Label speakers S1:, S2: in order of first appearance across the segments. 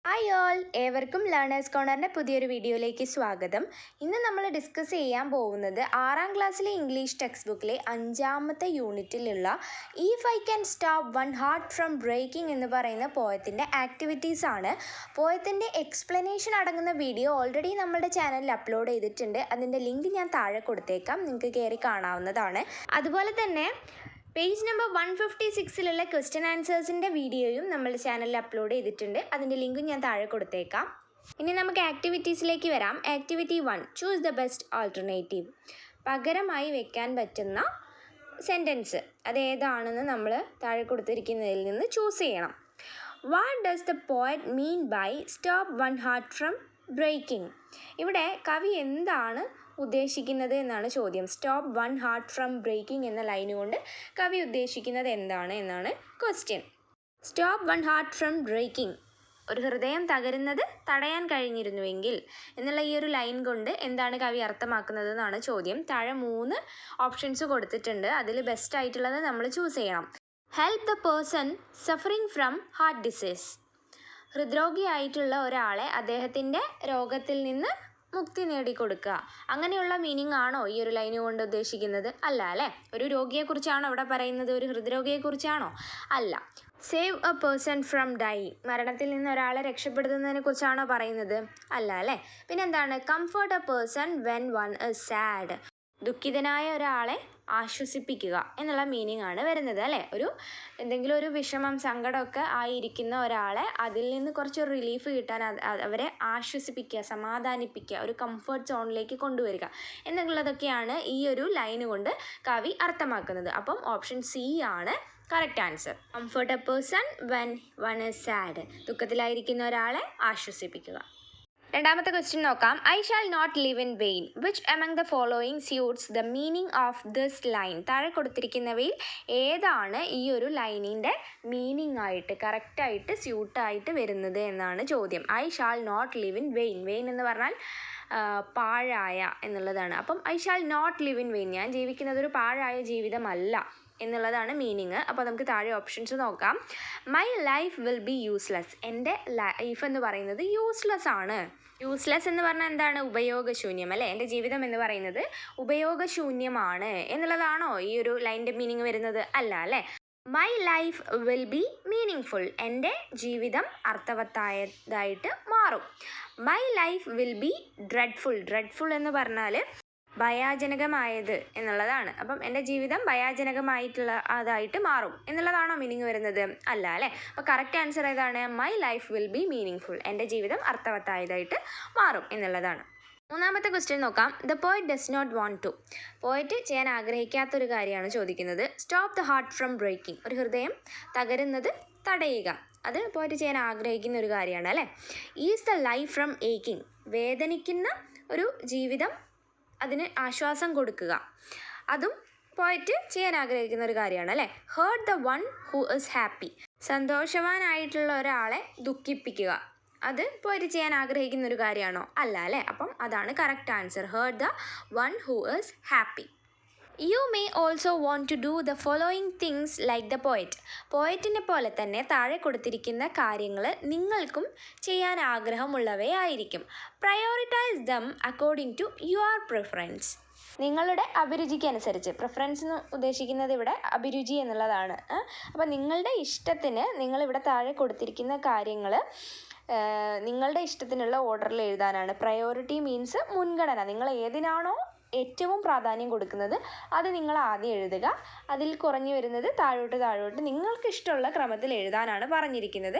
S1: Hi all, ഏവർക്കും learners കോർണറിൻ്റെ പുതിയൊരു വീഡിയോയിലേക്ക് സ്വാഗതം. ഇന്ന് നമ്മൾ ഡിസ്കസ് ചെയ്യാൻ പോകുന്നത് 6ാം ക്ലാസ്സിലെ ഇംഗ്ലീഷ് ടെക്സ്റ്റ് ബുക്കിലെ 5ാമത്തെ യൂണിറ്റിലുള്ള if I can stop one heart from breaking എന്ന് പറയുന്ന പോയത്തിൻ്റെ ആക്ടിവിറ്റീസ് ആണ്. പോയത്തിൻ്റെ എക്സ്പ്ലനേഷൻ അടങ്ങുന്ന വീഡിയോ ഓൾറെഡി നമ്മുടെ ചാനലിൽ അപ്ലോഡ് ചെയ്തിട്ടുണ്ട്. അതിൻ്റെ ലിങ്ക് ഞാൻ താഴെ കൊടുത്തേക്കാം, നിങ്ങൾക്ക് കയറി കാണാവുന്നതാണ്. അതുപോലെ തന്നെ പേജ് നമ്പർ 156 ക്വസ്റ്റ്യൻ ആൻസേഴ്സിൻ്റെ വീഡിയോയും നമ്മുടെ ചാനലിൽ അപ്ലോഡ് ചെയ്തിട്ടുണ്ട്. അതിൻ്റെ ലിങ്കും ഞാൻ താഴെ കൊടുത്തേക്കാം. ഇനി നമുക്ക് ആക്ടിവിറ്റീസിലേക്ക് വരാം. Activity 1, choose the best alternative. പകരമായി വെക്കാൻ പറ്റുന്ന സെൻറ്റൻസ് അതേതാണെന്ന് നമ്മൾ താഴെ കൊടുത്തിരിക്കുന്നതിൽ നിന്ന് ചൂസ് ചെയ്യണം. What does the poet mean by stop one heart from breaking? ഇവിടെ കവി എന്താണ് ഉദ്ദേശിക്കുന്നത് എന്നാണ് ചോദ്യം. Stop one heart from breaking എന്ന ലൈൻ കൊണ്ട് കവി ഉദ്ദേശിക്കുന്നത് എന്താണ് എന്നാണ് question. Stop one heart from breaking, ഒരു ഹൃദയം തകരുന്നത് തടയാൻ കഴിഞ്ഞിരുന്നുവെങ്കിൽ എന്നുള്ള ഈ ഒരു ലൈൻ കൊണ്ട് എന്താണ് കവി അർത്ഥമാക്കുന്നത് എന്നാണ് ചോദ്യം. താഴെ 3 ഓപ്ഷൻസ് കൊടുത്തിട്ടുണ്ട്. അതിൽ ബെസ്റ്റ് ആയിട്ടുള്ളത് നമ്മൾ ചൂസ് ചെയ്യണം. Help the person suffering from heart disease. ഹൃദ്രോഗിയായിട്ടുള്ള ഒരാളെ അദ്ദേഹത്തിൻ്റെ രോഗത്തിൽ നിന്ന് മുക്തി നേടിക്കൊടുക്കുക, അങ്ങനെയുള്ള മീനിങ് ആണോ ഈ ഒരു ലൈന് കൊണ്ട് ഉദ്ദേശിക്കുന്നത്? അല്ല അല്ലേ. ഒരു രോഗിയെക്കുറിച്ചാണോ ഇവിടെ പറയുന്നത്? ഒരു ഹൃദ്രോഗിയെക്കുറിച്ചാണോ? അല്ല. Save a person from dying, മരണത്തിൽ നിന്ന് ഒരാളെ രക്ഷപ്പെടുത്തുന്നതിനെ കുറിച്ചാണോ പറയുന്നത്? അല്ല അല്ലേ. പിന്നെന്താണ്? Comfort a person when one is sad, ദുഃഖിതനായ ഒരാളെ ആശ്വസിപ്പിക്കുക എന്നുള്ള മീനിങ് ആണ് വരുന്നത് അല്ലേ. എന്തെങ്കിലും ഒരു വിഷമം സങ്കടമൊക്കെ ആയിരിക്കുന്ന ഒരാളെ അതിൽ നിന്ന് കുറച്ച് റിലീഫ് കിട്ടാൻ അവരെ ആശ്വസിപ്പിക്കുക, സമാധാനിപ്പിക്കുക, ഒരു കംഫർട്ട് സോണിലേക്ക് കൊണ്ടുവരിക എന്നുള്ളതൊക്കെയാണ് ഈ ഒരു ലൈന് കൊണ്ട് കവി അർത്ഥമാക്കുന്നത്. അപ്പം ഓപ്ഷൻ സി ആണ് correct answer. Comfort a person when one is sad, ദുഃഖത്തിലായിരിക്കുന്ന ഒരാളെ ആശ്വസിപ്പിക്കുക. രണ്ടാമത്തെ ക്വസ്റ്റ്യൻ നോക്കാം. I shall not live in vain. Which among the following suits the meaning of this line? താഴെ കൊടുത്തിരിക്കുന്നവയിൽ ഏതാണ് ഈ ഒരു ലൈനിൻ്റെ മീനിങ് ആയിട്ട് കറക്റ്റായിട്ട് സ്യൂട്ടായിട്ട് വരുന്നത് എന്നാണ് ചോദ്യം. I shall not live in vain. Vain എന്ന് പറഞ്ഞാൽ പാഴായ എന്നുള്ളതാണ്. അപ്പം I shall not live in vain, ഞാൻ ജീവിക്കുന്നത് ഒരു പാഴായ ജീവിതമല്ല എന്നുള്ളതാണ് മീനിങ്. അപ്പോൾ നമുക്ക് താഴെ ഓപ്ഷൻസ് നോക്കാം. My life will B useless. എൻ്റെ ലൈഫ് എന്ന് പറയുന്നത് യൂസ്ലെസ് ആണ്. യൂസ്ലെസ് എന്ന് പറഞ്ഞാൽ എന്താണ്? ഉപയോഗശൂന്യം അല്ലേ. എൻ്റെ ജീവിതം എന്ന് പറയുന്നത് ഉപയോഗശൂന്യമാണ് എന്നുള്ളതാണോ ഈ ഒരു ലൈൻ്റെ മീനിങ് വരുന്നത്? അല്ല അല്ലേ. My life will be meaningful, എൻ്റെ ജീവിതം അർത്ഥവത്തായതായിട്ട് മാറും. My life will B dreadful. Dreadful എന്ന് പറഞ്ഞാൽ ഭയാജനകമായത് എന്നുള്ളതാണ്. അപ്പം എൻ്റെ ജീവിതം ഭയാജനകമായിട്ടുള്ള അതായിട്ട് മാറും എന്നുള്ളതാണോ മീനിങ് വരുന്നത്? അല്ല അല്ലേ. അപ്പോൾ കറക്റ്റ് ആൻസർ ഏതാണ്? My life will be meaningful, എൻ്റെ ജീവിതം അർത്ഥവത്തായതായിട്ട് മാറും എന്നുള്ളതാണ്. മൂന്നാമത്തെ ക്വസ്റ്റ്യൻ നോക്കാം. The poet does not want to. Poet ചെയ്യാൻ ആഗ്രഹിക്കാത്തൊരു കാര്യമാണ് ചോദിക്കുന്നത്. Stop the heart from breaking, ഒരു ഹൃദയം തകരുന്നത് തടയുക. അത് പോയറ്റ് ചെയ്യാൻ ആഗ്രഹിക്കുന്ന ഒരു കാര്യമാണ് അല്ലേ. Is the life from aching, വേദനിക്കുന്ന ഒരു ജീവിതം അതിന് ആശ്വാസം കൊടുക്കുക, അതും പോയറ്റ് ചെയ്യാൻ ആഗ്രഹിക്കുന്ന ഒരു കാര്യമാണ് അല്ലേ. Hurt the one who is happy, സന്തോഷവാനായിട്ടുള്ള ഒരാളെ ദുഃഖിപ്പിക്കുക, അത് പോയറ്റ് ചെയ്യാൻ ആഗ്രഹിക്കുന്ന ഒരു കാര്യമാണോ? അല്ല അല്ലേ. അപ്പം അതാണ് correct answer. Hurt the one who is happy. You may also want to do the following things like the poet. പോയറ്റിനെ പോലെ തന്നെ താഴെ കൊടുത്തിരിക്കുന്ന കാര്യങ്ങൾ നിങ്ങൾക്കും ചെയ്യാൻ ആഗ്രഹമുള്ളവയായിരിക്കും. Prioritise them according to your preference. നിങ്ങളുടെ അഭിരുചിക്കനുസരിച്ച്. പ്രിഫറൻസ് എന്ന് ഉദ്ദേശിക്കുന്നത് ഇവിടെ അഭിരുചി എന്നുള്ളതാണ്. അപ്പോൾ നിങ്ങളുടെ ഇഷ്ടത്തിന് നിങ്ങളിവിടെ താഴെ കൊടുത്തിരിക്കുന്ന കാര്യങ്ങൾ നിങ്ങളുടെ ഇഷ്ടത്തിനുള്ള ഓർഡറിൽ എഴുതാനാണ്. പ്രയോറിറ്റി മീൻസ് മുൻഗണന. നിങ്ങൾ ഏതിനാണോ ഏറ്റവും പ്രാധാന്യം കൊടുക്കുന്നത് അത് നിങ്ങൾ ആദ്യം എഴുതുക. അതിൽ കുറഞ്ഞു വരുന്നത് താഴോട്ട് നിങ്ങൾക്ക് ഇഷ്ടമുള്ള ക്രമത്തിൽ എഴുതാനാണ് പറഞ്ഞിരിക്കുന്നത്.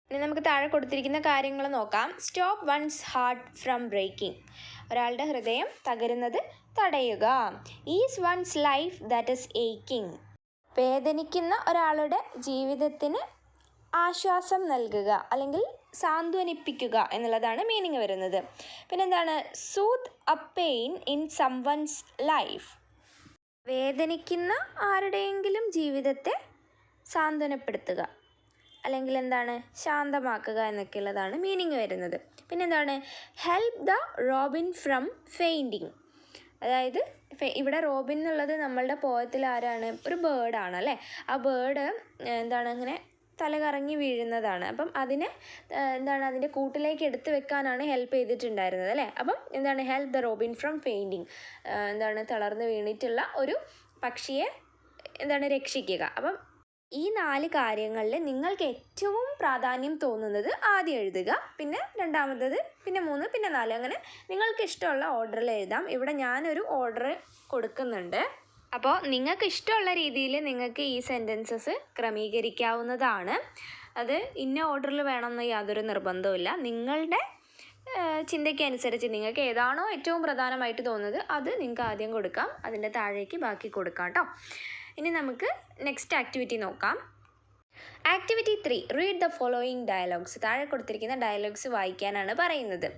S1: ഇനി നമുക്ക് താഴെ കൊടുത്തിരിക്കുന്ന കാര്യങ്ങൾ നോക്കാം. Stop one's heart from breaking, ഒരാളുടെ ഹൃദയം തകരുന്നത് തടയുക. Ease one's life that is aching, വേദനിക്കുന്ന ഒരാളുടെ ജീവിതത്തിന് ആശ്വാസം നൽകുക അല്ലെങ്കിൽ സാന്ത്വനിപ്പിക്കുക എന്നുള്ളതാണ് മീനിങ് വരുന്നത്. പിന്നെന്താണ്? Soothe a pain in someone's life, വേദനിക്കുന്ന ആരുടെയെങ്കിലും ജീവിതത്തെ സാന്ത്വനപ്പെടുത്തുക അല്ലെങ്കിൽ എന്താണ് ശാന്തമാക്കുക എന്നൊക്കെയുള്ളതാണ് മീനിങ് വരുന്നത്. പിന്നെന്താണ്? Help the Robin from fainting, അതായത് ഇവിടെ റോബിൻ എന്നുള്ളത് നമ്മളുടെ പോയത്തിൽ ആരാണ്? ഒരു ബേർഡാണ് അല്ലേ. ആ ബേർഡ് എന്താണ് ഇങ്ങനെ തല കറങ്ങി വീഴുന്നതാണ്. അപ്പം അതിനെ അതിൻ്റെ കൂട്ടിലേക്ക് എടുത്തു വെക്കാനാണ് ഹെൽപ്പ് ചെയ്തിട്ടുണ്ടായിരുന്നത് അല്ലേ. അപ്പം help the Robin from fainting, തളർന്ന് വീണിട്ടുള്ള ഒരു പക്ഷിയെ രക്ഷിക്കുക. അപ്പം ഈ 4 കാര്യങ്ങളിൽ നിങ്ങൾക്ക് ഏറ്റവും പ്രാധാന്യം തോന്നുന്നത് ആദ്യം എഴുതുക, പിന്നെ രണ്ടാമത്തത്, പിന്നെ 3, പിന്നെ 4, അങ്ങനെ നിങ്ങൾക്ക് ഇഷ്ടമുള്ള ഓർഡറിൽ എഴുതാം. ഇവിടെ ഞാനൊരു ഓർഡർ കൊടുക്കുന്നുണ്ട്. അപ്പോൾ നിങ്ങൾക്ക് ഇഷ്ടമുള്ള രീതിയിൽ നിങ്ങൾക്ക് ഈ സെൻറ്റൻസസ് ക്രമീകരിക്കാവുന്നതാണ്. അത് ഇന്ന ഓർഡറിൽ വേണമെന്ന് യാതൊരു നിർബന്ധവുമില്ല. നിങ്ങളുടെ ചിന്തയ്ക്കനുസരിച്ച് നിങ്ങൾക്ക് ഏതാണോ ഏറ്റവും പ്രധാനമായിട്ട് തോന്നുന്നത് അത് നിങ്ങൾക്ക് ആദ്യം കൊടുക്കാം, അതിൻ്റെ താഴേക്ക് ബാക്കി കൊടുക്കാം കേട്ടോ. ഇനി നമുക്ക് നെക്സ്റ്റ് ആക്ടിവിറ്റി നോക്കാം. Activity 3, read the following dialogues. താഴെ കൊടുത്തിരിക്കുന്ന ഡയലോഗ്സ് വായിക്കാനാണ് പറയുന്നത്.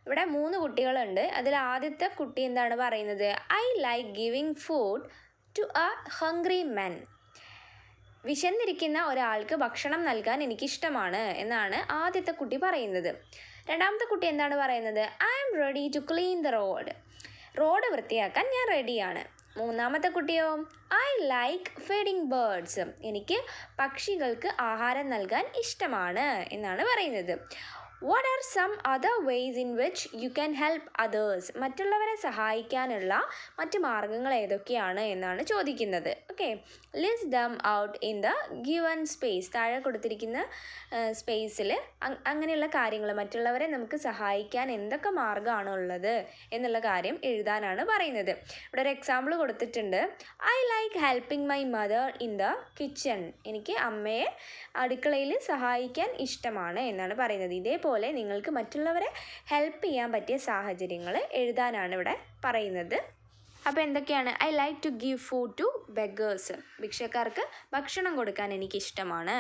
S1: ഇവിടെ 3 കുട്ടികളുണ്ട്. അതിൽ ആദ്യത്തെ കുട്ടി എന്താണ് പറയുന്നത്? I like giving food to a hungry men. വിശന്നിരിക്കുന്ന ഒരാൾക്ക് ഭക്ഷണം നൽകാൻ എനിക്കിഷ്ടമാണ് എന്നാണ് ആദ്യത്തെ കുട്ടി പറയുന്നത്. രണ്ടാമത്തെ കുട്ടി എന്താണ് പറയുന്നത്? I am ready to clean the road. Road വൃത്തിയാക്കാൻ ഞാൻ റെഡിയാണ്. മൂന്നാമത്തെ കുട്ടിയോ? I like feeding birds. എനിക്ക് പക്ഷികൾക്ക് ആഹാരം നൽകാൻ ഇഷ്ടമാണ് എന്നാണ് പറയുന്നത്. What are some other ways in which you can help others. മറ്റുള്ളവരെ സഹായിക്കാനുള്ള മറ്റ് മാർഗങ്ങൾ ഏതൊക്കെയാണ് എന്നാണ് ചോദിക്കുന്നത്. Okay, list them out in the given space. താഴെ കൊടുത്തിരിക്കുന്ന സ്പേസിൽ അങ്ങനെയുള്ള കാര്യങ്ങൾ, മറ്റുള്ളവരെ നമുക്ക് സഹായിക്കാൻ എന്തൊക്കെ മാർഗ്ഗമാണ് ഉള്ളത് എന്നുള്ള കാര്യം എഴുതാനാണ് പറയുന്നത്. ഇവിടെ ഒരു എക്സാമ്പിൾ കൊടുത്തിട്ടുണ്ട്. I like helping my mother in the kitchen. എനിക്ക് അമ്മയെ അടുക്കളയിൽ സഹായിക്കാൻ ഇഷ്ടമാണ് എന്നാണ് പറയുന്നത്. ഇതേപോലെ നിങ്ങൾക്ക് മറ്റുള്ളവരെ ഹെൽപ്പ് ചെയ്യാൻ പറ്റിയ സാഹചര്യങ്ങൾ എഴുതാനാണ് ഇവിടെ പറയുന്നത്. അപ്പോൾ എന്തൊക്കെയാണ്? I like to give food to beggars. ഭിക്ഷക്കാർക്ക് ഭക്ഷണം കൊടുക്കാൻ എനിക്കിഷ്ടമാണ്.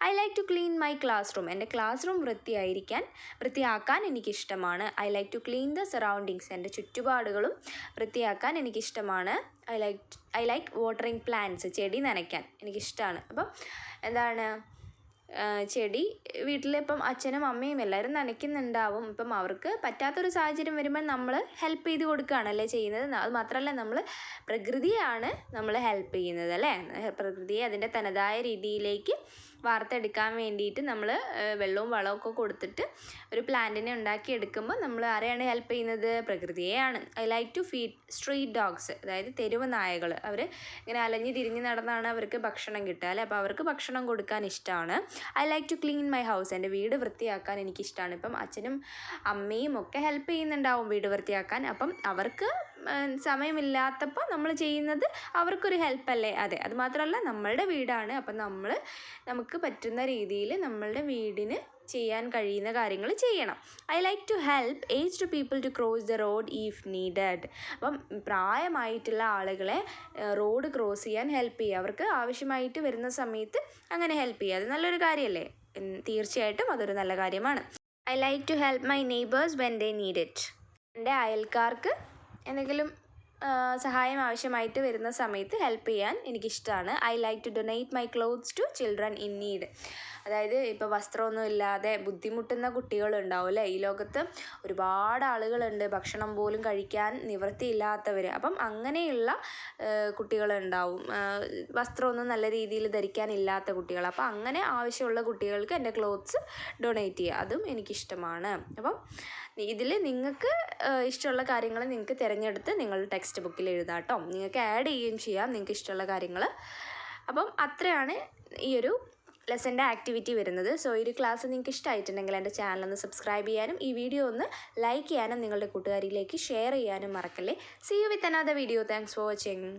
S1: I like to clean my class room. എൻ്റെ ക്ലാസ് റൂം വൃത്തിയാക്കാൻ എനിക്കിഷ്ടമാണ്. I like to clean the surroundings. എൻ്റെ ചുറ്റുപാടുകളും വൃത്തിയാക്കാൻ എനിക്കിഷ്ടമാണ്. I like watering plants. ചെടി നനയ്ക്കാൻ എനിക്കിഷ്ടമാണ്. അപ്പം ചെടി വീട്ടിലിപ്പം അച്ഛനും അമ്മയും എല്ലാവരും നനയ്ക്കുന്നുണ്ടാവും. ഇപ്പം അവർക്ക് പറ്റാത്തൊരു സാഹചര്യം വരുമ്പോൾ നമ്മൾ ഹെൽപ്പ് ചെയ്ത് കൊടുക്കുകയാണല്ലേ ചെയ്യുന്നത്. അത് മാത്രമല്ല, നമ്മൾ പ്രകൃതിയാണ് നമ്മൾ ഹെൽപ്പ് ചെയ്യുന്നത് അല്ലേ. പ്രകൃതിയെ അതിൻ്റെ തനതായ രീതിയിലേക്ക് വാർത്തെടുക്കാൻ വേണ്ടിയിട്ട് നമ്മൾ വെള്ളവും വളമൊക്കെ കൊടുത്തിട്ട് ഒരു പ്ലാന്റിനെ ഉണ്ടാക്കിയെടുക്കുമ്പോൾ നമ്മൾ ആരെയാണ് ഹെൽപ്പ് ചെയ്യുന്നത്? പ്രകൃതിയെയാണ്. I like to feed street dogs. അതായത് തെരുവ് നായകൾ. അവർ ഇങ്ങനെ അലഞ്ഞ് തിരിഞ്ഞ് നടന്നാണ് അവർക്ക് ഭക്ഷണം കിട്ടുക അല്ലേ. അപ്പോൾ അവർക്ക് ഭക്ഷണം കൊടുക്കാൻ ഇഷ്ടമാണ്. I like to clean my house. എൻ്റെ വീട് വൃത്തിയാക്കാൻ എനിക്കിഷ്ടമാണ്. ഇപ്പം അച്ഛനും അമ്മയും ഒക്കെ ഹെൽപ്പ് ചെയ്യുന്നുണ്ടാവും വീട് വൃത്തിയാക്കാൻ. അപ്പം അവർക്ക് സമയമില്ലാത്തപ്പോൾ നമ്മൾ ചെയ്യുന്നത് അവർക്കൊരു ഹെൽപ്പല്ലേ. അതെ, അത് മാത്രമല്ല നമ്മളുടെ വീടാണ്. അപ്പം നമുക്ക് പറ്റുന്ന രീതിയിൽ നമ്മളുടെ വീടിന് ചെയ്യാൻ കഴിയുന്ന കാര്യങ്ങൾ ചെയ്യണം. I like to help aged people to cross the road if needed. അപ്പം പ്രായമായിട്ടുള്ള ആളുകളെ റോഡ് ക്രോസ് ചെയ്യാൻ ഹെൽപ്പ് ചെയ്യുക. അവർക്ക് ആവശ്യമായിട്ട് വരുന്ന സമയത്ത് അങ്ങനെ ഹെൽപ്പ് ചെയ്യുക. അത് നല്ലൊരു കാര്യമല്ലേ. തീർച്ചയായിട്ടും അതൊരു നല്ല കാര്യമാണ്. I like to help my neighbours when they need it. എൻ്റെ അയൽക്കാർക്ക് എന്തെങ്കിലും സഹായം ആവശ്യമായിട്ട് വരുന്ന സമയത്ത് ഹെൽപ്പ് ചെയ്യാൻ എനിക്കിഷ്ടമാണ്. I like to donate my clothes to children in need. അതായത് ഇപ്പോൾ വസ്ത്രമൊന്നും ഇല്ലാതെ ബുദ്ധിമുട്ടുന്ന കുട്ടികളുണ്ടാവും അല്ലേ. ഈ ലോകത്ത് ഒരുപാട് ആളുകളുണ്ട് ഭക്ഷണം പോലും കഴിക്കാൻ നിവൃത്തിയില്ലാത്തവർ. അപ്പം അങ്ങനെയുള്ള കുട്ടികളുണ്ടാവും, വസ്ത്രമൊന്നും നല്ല രീതിയിൽ ധരിക്കാനില്ലാത്ത കുട്ടികൾ. അപ്പം അങ്ങനെ ആവശ്യമുള്ള കുട്ടികൾക്ക് എൻ്റെ ക്ലോത്ത്സ് ഡൊണേറ്റ് ചെയ്യുക, അതും എനിക്കിഷ്ടമാണ്. അപ്പം ഇതിൽ നിങ്ങൾക്ക് ഇഷ്ടമുള്ള കാര്യങ്ങൾ നിങ്ങൾക്ക് തിരഞ്ഞെടുത്ത് നിങ്ങളുടെ ടെക്സ്റ്റ് ബുക്കിൽ എഴുതാം കേട്ടോ. നിങ്ങൾക്ക് ആഡ് ചെയ്യുകയും ചെയ്യാം നിങ്ങൾക്ക് ഇഷ്ടമുള്ള കാര്യങ്ങൾ. അപ്പം അത്രയാണ് ഈ ഒരു ലെസൻ്റെ ആക്ടിവിറ്റി വരുന്നത്. സോ ഈ ഒരു ക്ലാസ് നിങ്ങൾക്ക് ഇഷ്ടമായിട്ടുണ്ടെങ്കിൽ എൻ്റെ ചാനലൊന്ന് സബ്സ്ക്രൈബ് ചെയ്യാനും ഈ വീഡിയോ ഒന്ന് ലൈക്ക് ചെയ്യാനും നിങ്ങളുടെ കൂട്ടുകാരിലേക്ക് ഷെയർ ചെയ്യാനും മറക്കല്ലേ. See you with another video. Thanks for watching.